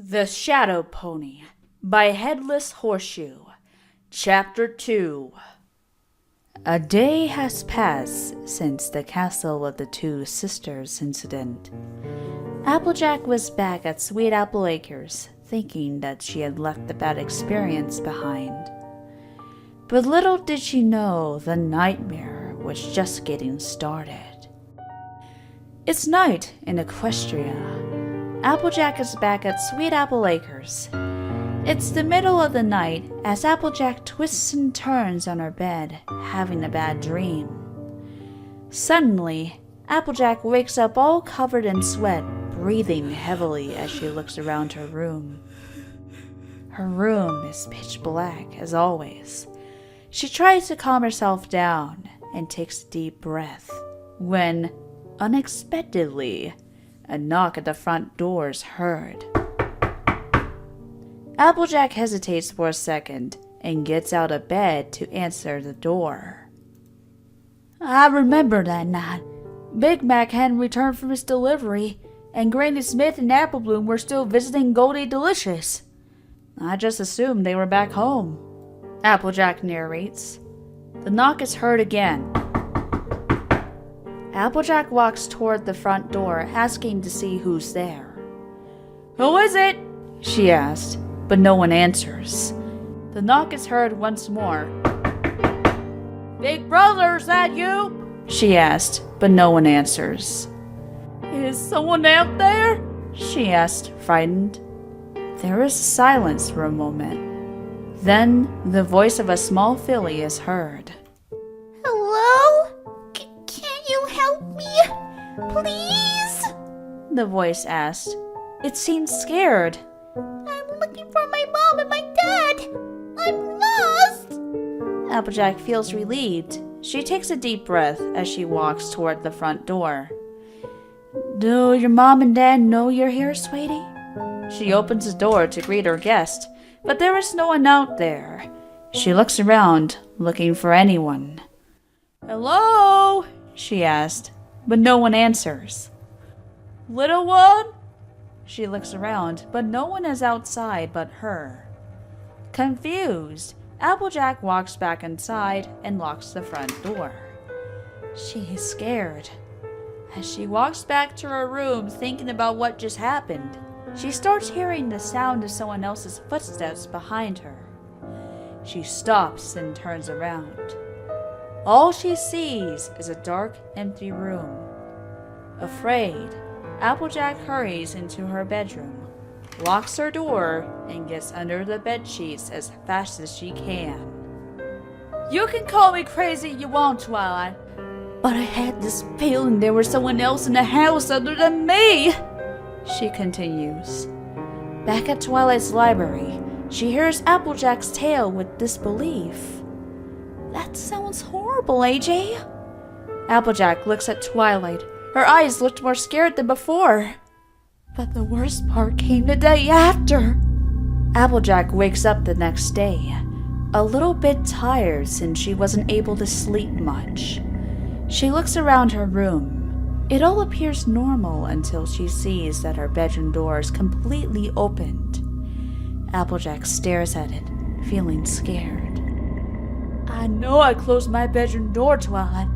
The Shadow Pony by Headless Horseshoe. Chapter 2. A day has passed since the Castle of the Two Sisters incident. Applejack was back at Sweet Apple Acres, thinking that she had left the bad experience behind. But little did she know the nightmare was just getting started. It's night in Equestria. Applejack is back at Sweet Apple Acres. It's the middle of the night as Applejack twists and turns on her bed, having a bad dream. Suddenly, Applejack wakes up all covered in sweat, breathing heavily as she looks around her room. Her room is pitch black as always. She tries to calm herself down and takes a deep breath when, unexpectedly, a knock at the front door is heard. Applejack hesitates for a second and gets out of bed to answer the door. I remember that night. Big Mac hadn't returned from his delivery, and Granny Smith and Apple Bloom were still visiting Goldie Delicious. I just assumed they were back home, Applejack narrates. The knock is heard again. Applejack walks toward the front door, asking to see who's there. Who is it? She asked, but no one answers. The knock is heard once more. Big brother, is that you? She asked, but no one answers. Is someone out there? She asked, frightened. There is silence for a moment. Then the voice of a small filly is heard. Hello? Can you help me? Please? The voice asked. It seemed scared. I'm looking for my mom and my dad. I'm lost. Applejack feels relieved. She takes a deep breath as she walks toward the front door. Do your mom and dad know you're here, sweetie? She opens the door to greet her guest, but there is no one out there. She looks around, looking for anyone. Hello? She asked, but no one answers. Little one? She looks around, but no one is outside but her. Confused, Applejack walks back inside and locks the front door. She is scared. As she walks back to her room thinking about what just happened, she starts hearing the sound of someone else's footsteps behind her. She stops and turns around. All she sees is a dark, empty room. Afraid, Applejack hurries into her bedroom, locks her door, and gets under the bedsheets as fast as she can. You can call me crazy you want, Twilight, but I had this feeling there was someone else in the house other than me, she continues. Back at Twilight's library, she hears Applejack's tale with disbelief. That sounds horrible, AJ. Applejack looks at Twilight. Her eyes looked more scared than before. But the worst part came the day after. Applejack wakes up the next day, a little bit tired since she wasn't able to sleep much. She looks around her room. It all appears normal until she sees that her bedroom door is completely opened. Applejack stares at it, feeling scared. I know I closed my bedroom door, Twilight.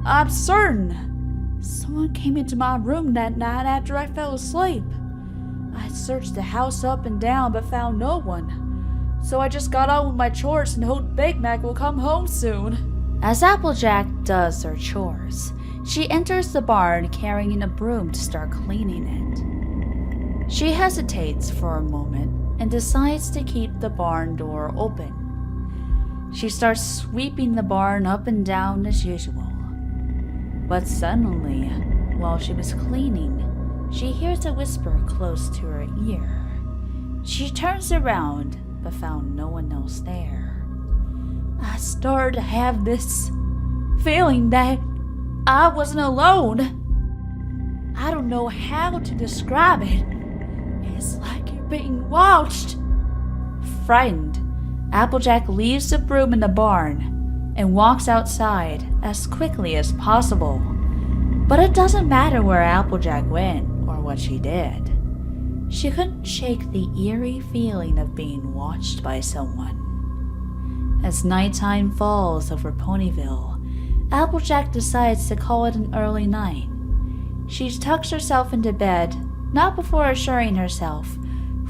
I'm certain. Someone came into my room that night after I fell asleep. I searched the house up and down but found no one. So I just got on with my chores and hoped Big Mac will come home soon. As Applejack does her chores, she enters the barn carrying a broom to start cleaning it. She hesitates for a moment and decides to keep the barn door open. She starts sweeping the barn up and down as usual. But suddenly, while she was cleaning, she hears a whisper close to her ear. She turns around, but found no one else there. I started to have this feeling that I wasn't alone. I don't know how to describe it. It's like you're being watched. Frightened, Applejack leaves the broom in the barn and walks outside as quickly as possible. But it doesn't matter where Applejack went or what she did. She couldn't shake the eerie feeling of being watched by someone. As nighttime falls over Ponyville, Applejack decides to call it an early night. She tucks herself into bed, not before assuring herself,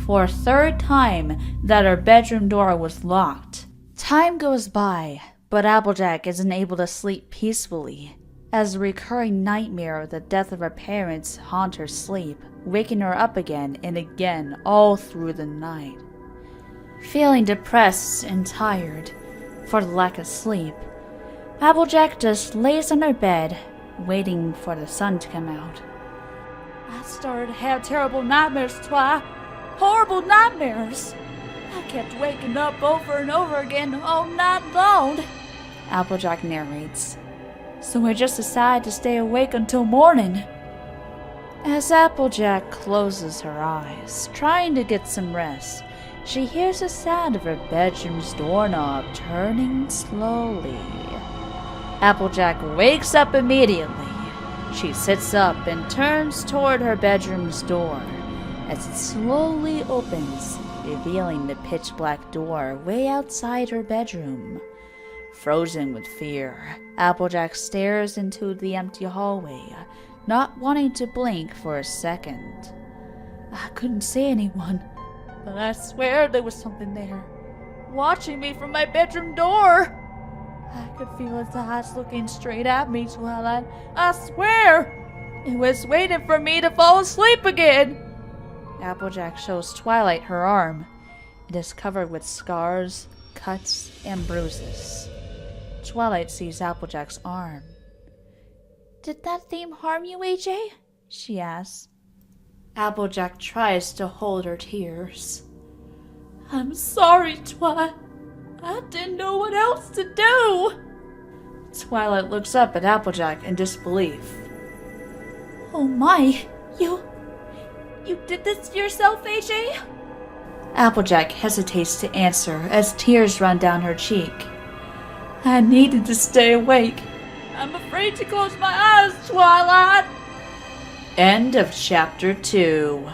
for a third time, that her bedroom door was locked. Time goes by, but Applejack isn't able to sleep peacefully, as a recurring nightmare of the death of her parents haunt her sleep, waking her up again and again all through the night. Feeling depressed and tired for the lack of sleep, Applejack just lays on her bed, waiting for the sun to come out. I started to have terrible nightmares, Twi. Horrible nightmares. I kept waking up over and over again all night long, Applejack narrates. So I just decided to stay awake until morning. As Applejack closes her eyes, trying to get some rest, she hears the sound of her bedroom's doorknob turning slowly. Applejack wakes up immediately. She sits up and turns toward her bedroom's door as it slowly opens, revealing the pitch-black door way outside her bedroom. Frozen with fear, Applejack stares into the empty hallway, not wanting to blink for a second. I couldn't see anyone, but I swear there was something there, watching me from my bedroom door. I could feel its eyes looking straight at me, Twilight. I swear! It was waiting for me to fall asleep again. Applejack shows Twilight her arm. It is covered with scars, cuts, and bruises. Twilight sees Applejack's arm. Did that theme harm you, AJ? She asks. Applejack tries to hold her tears. I'm sorry, Twi. I didn't know what else to do. Twilight looks up at Applejack in disbelief. Oh my, you did this to yourself, AJ? Applejack hesitates to answer as tears run down her cheek. I needed to stay awake. I'm afraid to close my eyes, Twilight. End of chapter 2.